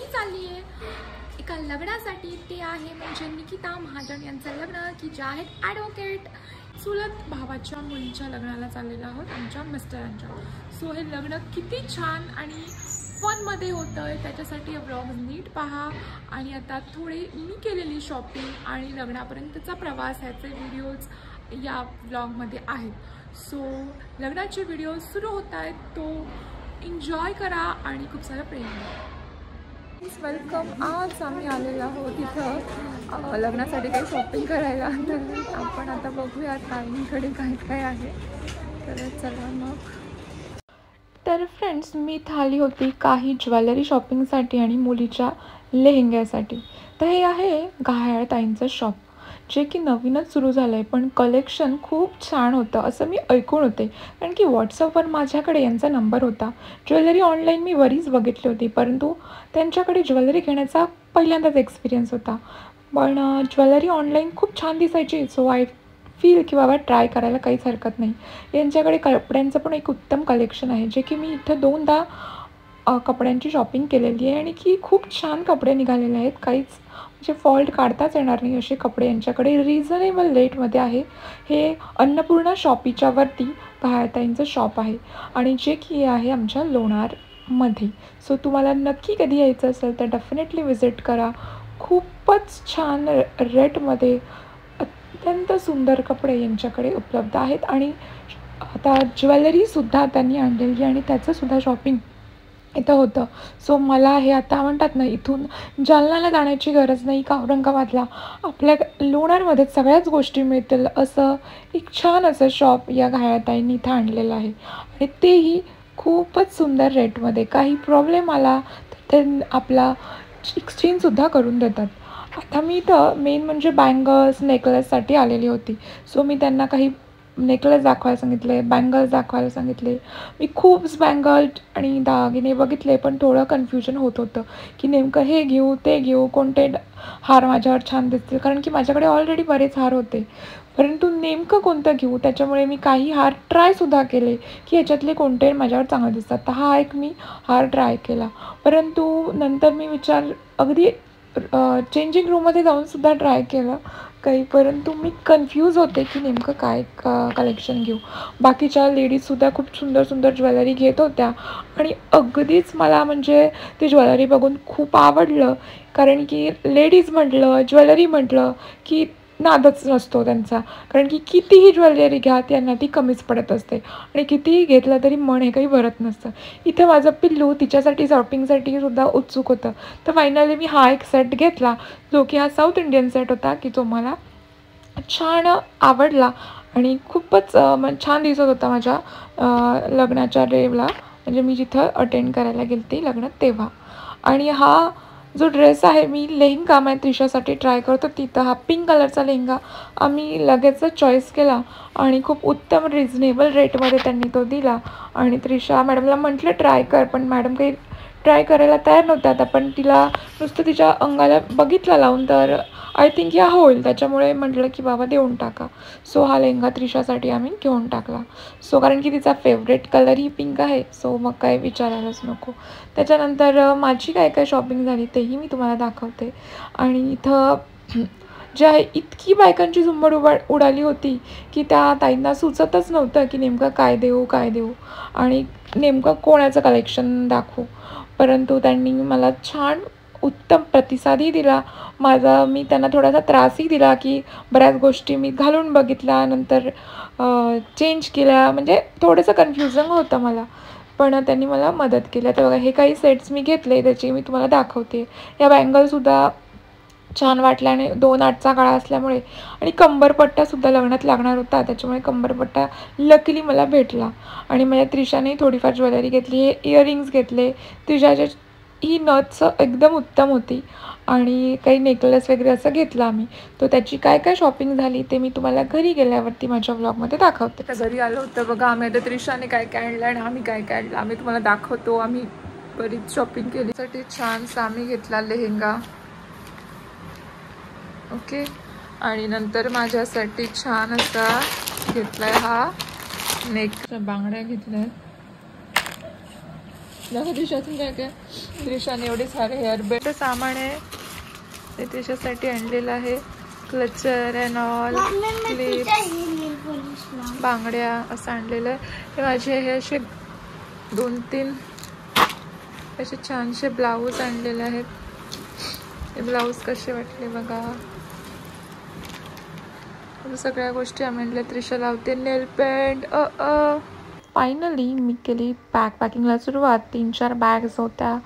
चालली आहे एका लग्नासाठी. ते आहे म्हणजे निकिता महाजन यांचं लग्न, की जे आहेत ॲडव्होकेट. चुलत भावाच्या मुलीच्या लग्नाला चाललेलं आहोत आमच्या मिस्टरांच्या. सो हे लग्न किती छान आणि फनमध्ये होतं आहे, त्याच्यासाठी हे ब्लॉग नीट पहा. आणि आता थोडी मी केलेली शॉपिंग आणि लग्नापर्यंतचा प्रवास ह्याचे व्हिडिओज या ब्लॉगमध्ये आहेत. सो लग्नाचे व्हिडिओ सुरू होत आहेत, तो एन्जॉय करा आणि खूप सारं प्रेम द्या. वेलकम. आज आम्ही आलेलो आहोत इथं लग्नासाठी काही शॉपिंग करायला. तर आपण आता बघूया ताईंकडे काय काय आहे. तर चला मग. तर फ्रेंड्स, मी इथं आली होती काही ज्वेलरी शॉपिंगसाठी आणि मुलीच्या लेहेंग्यासाठी. तर हे आहे घायाळ ताईंचं शॉप, जे की नवीनच सुरू झालं आहे, पण कलेक्शन खूप छान होतं असं मी ऐकून होते. कारण की व्हॉट्सअपवर माझ्याकडे यांचा नंबर होता. ज्वेलरी ऑनलाईन मी बरीच बघितली होती, परंतु त्यांच्याकडे ज्वेलरी घेण्याचा पहिल्यांदाच एक्सपिरियन्स होता. पण ज्वेलरी ऑनलाईन खूप छान दिसायची. सो आय फील की बाबा ट्राय करायला काहीच हरकत नाही. यांच्याकडे कपड्यांचं पण एक उत्तम कलेक्शन आहे, जे की मी इथं 2दा कपड्यांची शॉपिंग केलेली आहे आणि की खूप छान कपडे निघालेले आहेत. काहीच म्हणजे फॉल्ट काढताच येणार नाही असे कपडे यांच्याकडे रिझनेबल रेटमध्ये आहे. हे अन्नपूर्णा शॉपीच्या वरती घायाळताईंचं शॉप आहे आणि जे की आहे आमच्या लोणारमध्ये. सो तुम्हाला नक्की कधी यायचं असेल तर डेफिनेटली विजिट करा. खूपच छान रेटमध्ये अत्यंत सुंदर कपडे यांच्याकडे उपलब्ध आहेत. आणि आता ज्वेलरीसुद्धा त्यांनी आणलेली आणि त्याचंसुद्धा शॉपिंग इथं होतं. सो मला हे आता म्हणतात ना, इथून जालन्याला जाण्याची गरज नाही का औरंगाबादला, आपल्या लोणारमध्येच सगळ्याच गोष्टी मिळतील असं एक छान असं शॉप या घायाळताईंनी इथं आणलेलं आहे. आणि तेही खूपच सुंदर रेटमध्ये. काही प्रॉब्लेम आला तर ते आपला एक्सचेंजसुद्धा करून देतात. आता मी इथं मेन म्हणजे बँगल्स नेकलेससाठी आलेली होती. सो मी त्यांना काही नेकलेस दाखवायला सांगितले, बँगल्स दाखवायला सांगितले. मी खूप बँगल आणि दागिने बघितले, पण थोडं कन्फ्युजन होत होतं की नेमकं हे घेऊ ते घेऊ, कोणते हार माझ्यावर छान दिसतील. कारण की माझ्याकडे ऑलरेडी बरेच हार होते, परंतु नेमकं कोणतं घेऊ. त्याच्यामुळे मी काही हार ट्रायसुद्धा केले की ह्याच्यातले कोणते माझ्यावर चांगले दिसतात. तर हा एक मी हार ट्राय केला, परंतु नंतर मी अगदी चेंजिंग रूममध्ये जाऊनसुद्धा ट्राय केलं काही, परंतु मी कन्फ्यूज होते की नेमकं काय कलेक्शन घेऊ. बाकीच्या लेडीजसुद्धा खूप सुंदर सुंदर ज्वेलरी घेत होत्या आणि अगदीच मला म्हणजे ती ज्वेलरी बघून खूप आवडलं. कारण की लेडीज म्हटलं, ज्वेलरी म्हटलं की नादच नसतो त्यांचा. कारण की कितीही ज्वेलरी घ्या त्यांना ती कमीच पडत असते आणि कितीही घेतलं तरी मन हे काही भरत नसतं. इथं माझं पिल्लू तिच्यासाठी शॉपिंगसाठी सुद्धा उत्सुक होतं. तर फायनली मी हा एक सेट घेतला, जो की हा साऊथ इंडियन सेट होता, की जो मला छान आवडला आणि खूपच छान दिसत होता माझ्या लग्नाच्या डेला, म्हणजे मी जिथं अटेंड करायला गेली ती लग्न तेव्हा. आणि हा जो ड्रेस आहे, मी लेहंगा माझ्या त्रिशासाठी ट्राय करत होती, तर हा पिंक कलरचा लेहंगा आम्ही लगेचच चॉईस केला आणि खूप उत्तम रिजनेबल रेटमध्ये त्यांनी तो दिला. आणि त्रिशा मॅडमला म्हटलं ट्राय कर, पण मॅडम काही ट्राय करायला तयार नव्हत्या. आता पण तिला नुसतं तिच्या अंगाला बघितला लावून, तर आय थिंक या होईल, त्याच्यामुळे म्हटलं की बाबा देऊन टाका. सो हा लेहंगा त्रिशासाठी आम्ही घेऊन टाकला. सो कारण की तिचा फेवरेट कलर ही पिंक आहे, सो मग काय विचारायलाच नको. त्याच्यानंतर माझी काय काय शॉपिंग झाली तेही मी तुम्हाला दाखवते. आणि इथं जे आहे इतकी बायकांची झुंबड उडाली होती की त्या ताईंना सुचतच नव्हतं की नेमकं काय देऊ आणि नेमकं कोणाचं कलेक्शन दाखवू. परंतु त्यांनी मला छान उत्तम प्रतिसादही दिला. मी त्यांना थोडासा त्रासही दिला की बऱ्याच गोष्टी मी घालून बघितल्या, नंतर चेंज केल्या, म्हणजे थोडंसं कन्फ्युजन होतं मला, पण त्यांनी मला मदत केली. तर बघा, हे काही सेट्स मी घेतले, त्याची मी तुम्हाला दाखवते. या बँगलसुद्धा छान वाटल्या आणि 2/8चा गळा असल्यामुळे, आणि कंबरपट्टासुद्धा लग्नात लागणार होता, त्याच्यामुळे कंबरपट्टा लकीली मला भेटला. आणि माझ्या त्रिशाने थोडीफार ज्वेलरी घेतली, हे इयरिंग्स घेतले. त्रिशाच्या ही नथचं एकदम उत्तम होती आणि काही नेकलेस वगैरे असं घेतलं आम्ही. तर त्याची काय काय शॉपिंग झाली ते मी तुम्हाला घरी गेल्यावरती माझ्या व्लॉगमध्ये दाखवते. तर घरी आलो होतं बघा आम्ही. आता त्रिशाने काय काय आणलं आणि आम्ही काय काय आणलं आम्ही तुम्हाला दाखवतो. आम्ही बरीच शॉपिंग केली. साठी छानसा आम्ही घेतला लेहेंगा, ओके. आणि नंतर माझ्यासाठी छान असा घेतलाय हा नेक, बांगड्या घेतल्या. दाखव त्रिशातून काय काय. त्रिशाने एवढे सारे हेअरबँड सामान आहे ते त्रिशासाठी आणलेलं आहे. क्लचर अँड ऑल, क्लिप्स, बांगड्या असं आणलेलं आहे. हे माझे हे असे 2-3 असे छानसे ब्लाऊज आणलेले आहेत. हे ब्लाऊज कसे वाटले बघा. सगळ्या गोष्टी आम्ही आणल्या. त्रिशा लावते नेल पेंट. फायनली मी केली पॅकिंगला सुरुवात. 3-4 बॅग्स होत्या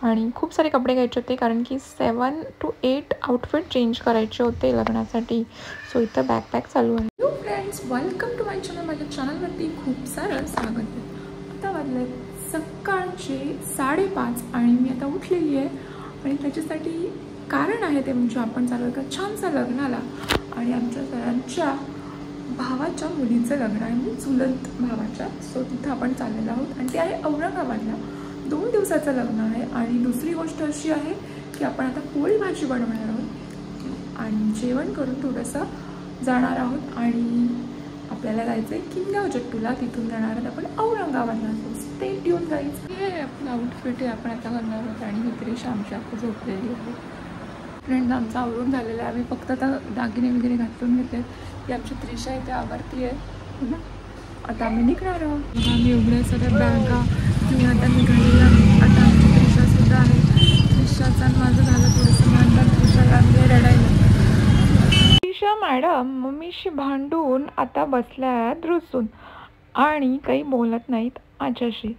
आणि खूप सारे कपडे घ्यायचे होते कारण की 7 to 8 आउटफिट चेंज करायचे होते लग्नासाठी. सो इथं बॅकपॅक चालू आहे. Hello friends, welcome to my channel. माझ्या चॅनलवरती खूप सारं स्वागत आहे. आता वाजले सकाळचे 5:30 आणि मी आता उठलेली आहे आणि त्याच्यासाठी कारण आहे ते म्हणजे आपण चालू एका छानसा लग्नाला आणि आमच्या सरांच्या भावाच्या मुलीचं लग्न आहे. मी चुलत भावाच्या. सो तिथं आपण चाललेलो आहोत आणि ते आहे औरंगाबादला. 2 दिवसाचं लग्न आहे. आणि दुसरी गोष्ट अशी आहे की आपण आता पोळी भाजी बनवणार आहोत आणि जेवण करून थोडंसं जाणार आहोत आणि आपल्याला जायचं आहे किनगाव जट्टूला. तिथून जाणार आहोत आपण औरंगाबादला. सो स्टे ट्यून जायचं. हे आपलं आउटफिट आहे आपण आता करणार आहोत आणि ही त्रिशा आमची आता झोपलेली आहे. फ्रेंड्स आमचं आवरून झालेलं आहे. आम्ही फक्त आता दागिने वगैरे घालून घेते. ही आमची त्रिशा इथे आवरती आहे. आता आम्ही निघणार आहोत. आम्ही एवढ्या सगळ्या बॅगा घेऊन आता निघालेल्या. आता आमची त्रिशासुद्धा आहे. त्रिशाचा माझं झालं थोडंसं मांडण. त्रिशा लागली रडायला. त्रिशा मॅडम मम्मीशी भांडून आता बसल्यात रुसून आणि काही बोलत नाहीत माझ्याशी.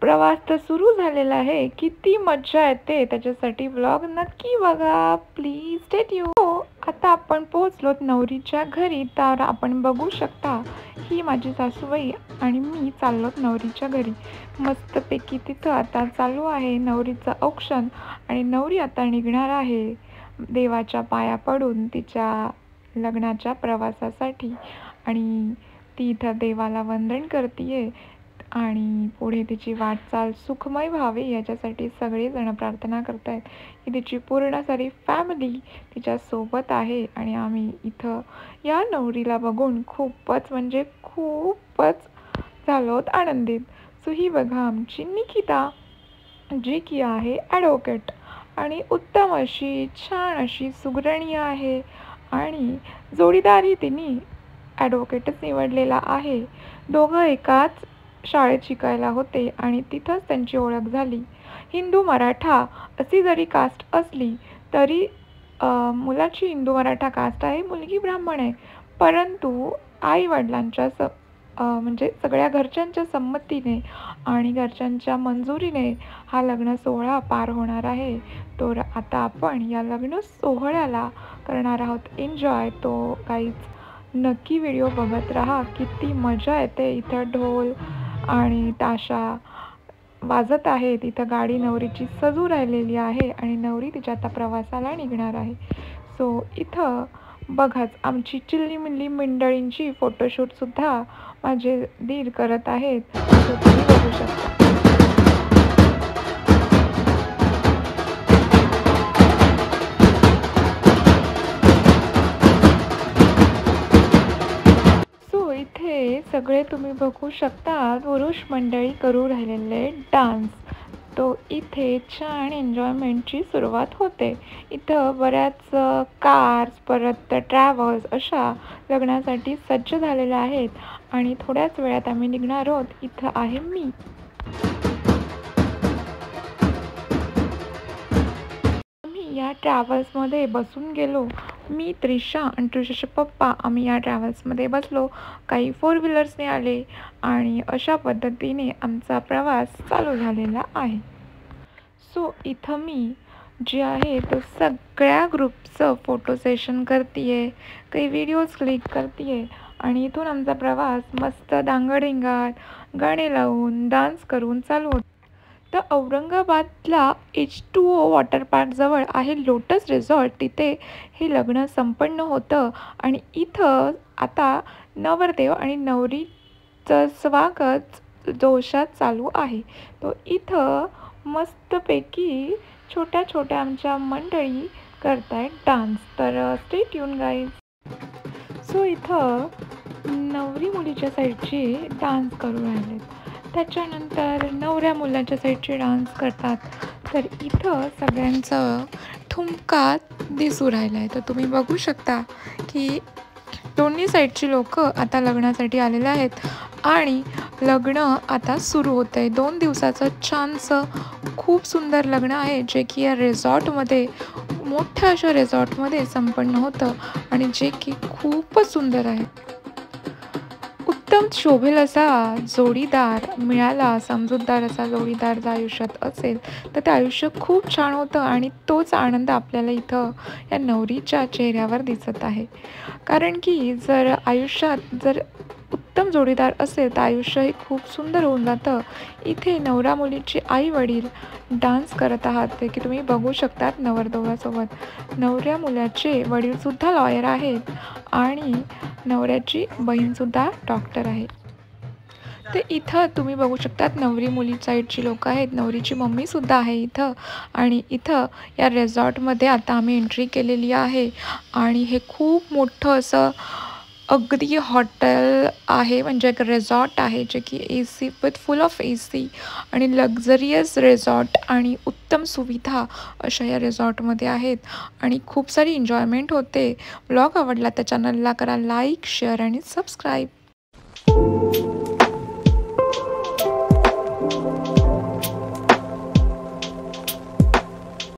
प्रवास तर सुरू झालेला आहे. किती मज्जा येते त्याच्यासाठी व्लॉग नक्की बघा प्लीज. Stay tune. आता आपण पोहोचलोत नवरीच्या घरी. तर आपण बघू शकता ही माझी सासूबाई आणि मी चाललोत नवरीच्या घरी. मस्तपैकी तिथं आता चालू आहे नवरीचं औक्षण आणि नवरी आता निघणार आहे देवाच्या पाया पडून तिच्या लग्नाच्या प्रवासासाठी. आणि ती इथं देवाला वंदन करतीये आणि पुढे तिची वाटचाल सुखमय व्हावी याच्यासाठी सगळेजण प्रार्थना करत आहेत की तिची पूर्ण सारी फॅमिली तिच्यासोबत आहे. आणि आम्ही इथं या नवरीला बघून खूपच म्हणजे खूपच झालोत आनंदित. सो ही बघा आमची निकिता जी की आहे ॲडव्होकेट आणि उत्तम अशी छान अशी सुगरणी आहे आणि जोडीदारही तिने ॲडव्होकेटच निवडलेला आहे. दोघं एकाच शाळेत शिकायला होते आणि तिथंच त्यांची ओळख झाली. हिंदू मराठा अशी जरी कास्ट असली तरी मुलाची हिंदू मराठा कास्ट आहे, मुलगी ब्राह्मण आहे. परंतु आई वडिलांच्या म्हणजे सगळ्या घरच्यांच्या संमतीने आणि घरच्यांच्या मंजुरीने हा लग्न सोहळा पार होणार आहे. तर आता आपण या लग्न सोहळ्याला करणार आहोत एन्जॉय. तो काहीच नक्की व्हिडिओ बघत राहा. किती मजा येते. इथं ढोल आणि ताशा वाजत आहे. तिथं गाडी नवरीची सजू राहिलेली आहे आणि नवरी तिच्या आता प्रवासाला निघणार आहे. सो इथं बघाच आमची चिल्लीमिल्ली मंडळींची फोटोशूटसुद्धा माझे दीर करत आहेत. सो तुम्ही बघू शकता. इथे सगळे तुम्ही बघू शकता पुरुष मंडळी करू राहिलेले डान्स. तो इथे छान एन्जॉयमेंटची सुरुवात होते. इथं बऱ्याच कार्स परत ट्रॅव्हल्स अशा लग्नासाठी सज्ज झालेल्या आहेत आणि थोड्याच वेळात आम्ही निघणार आहोत. इथं आहे मी. आम्ही या ट्रॅव्हल्समध्ये बसून गेलो. मी त्रिशा आणि त्रिशाचे पप्पा आम्ही या ट्रॅव्हल्समध्ये बसलो. काही 4 व्हीलर्सने आले आणि अशा पद्धतीने आमचा प्रवास चालू झालेला आहे. सो इथं मी जे आहे तो सगळ्या ग्रुपचं फोटो सेशन करते आहे, काही व्हिडिओज क्लिक करते आहे आणि इथून आमचा प्रवास मस्त दांगडिंगात गाणे लावून डान्स करून चालू होतो. तर औरंगाबादला H2O वॉटर पार्कजवळ आहे लोटस रिसॉर्ट. तिथे हे लग्न संपन्न होतं आणि इथं आता नवरदेव आणि नवरीचं स्वागत जोशात चालू आहे. तो इथं मस्तपैकी छोट्या छोट्या आमच्या मंडळी करतायत डान्स. तर स्टे ट्यून गाईज. सो इथं नवरी मुलीच्या साईडची डान्स करू राहिलेत. त्याच्यानंतर नवऱ्या मुलाच्या साईडचे डान्स करतात. तर इथं सगळ्यांचं ठुमका दिसू राहिला आहे. तर तुम्ही बघू शकता की दोन्ही साईडची लोक आता लग्नासाठी आलेले आहेत आणि लग्न आता सुरू होत आहे. 2 दिवसाचं छानसं खूप सुंदर लग्न आहे, जे की या रिसॉर्टमध्ये मोठ्या अशा रिसॉर्टमध्ये संपन्न होतं आणि जे की खूपच सुंदर आहे. उत्तम शोभेल असा जोडीदार मिळाला, समजूतदार असा जोडीदार जर आयुष्यात असेल तर ते आयुष्य खूप छान होतं आणि तोच आनंद आपल्याला इथं या नवरीच्या चेहऱ्यावर दिसत आहे. कारण की जर आयुष्यात जर उत्तम जोडीदार असेल तर आयुष्य हे खूप सुंदर होऊन जातं. इथे नवरा मुलीचे आई वडील डान्स करत आहात ते की तुम्ही बघू शकतात नवरदेवासोबत. नवऱ्या मुलाचे वडीलसुद्धा लॉयर आहेत आणि नवऱ्याची बहीणसुद्धा डॉक्टर आहे. तर इथं तुम्ही बघू शकतात नवरी मुली साईडची लोकं आहेत. नवरीची मम्मीसुद्धा आहे इथं आणि इथं या रिसॉर्टमध्ये आता आम्ही एंट्री केलेली आहे आणि हे खूप मोठं असं अगदी हॉटेल आहे, म्हणजे एक रिसॉर्ट आहे जे की AC with full of AC आणि लक्झरियस रिसॉर्ट आणि उत्तम सुविधा अशा या रिसॉर्टमध्ये आहेत आणि खूप सारी एन्जॉयमेंट होते. व्लॉग आवडला तर चॅनलला करा लाईक, शेअर आणि सबस्क्राईब.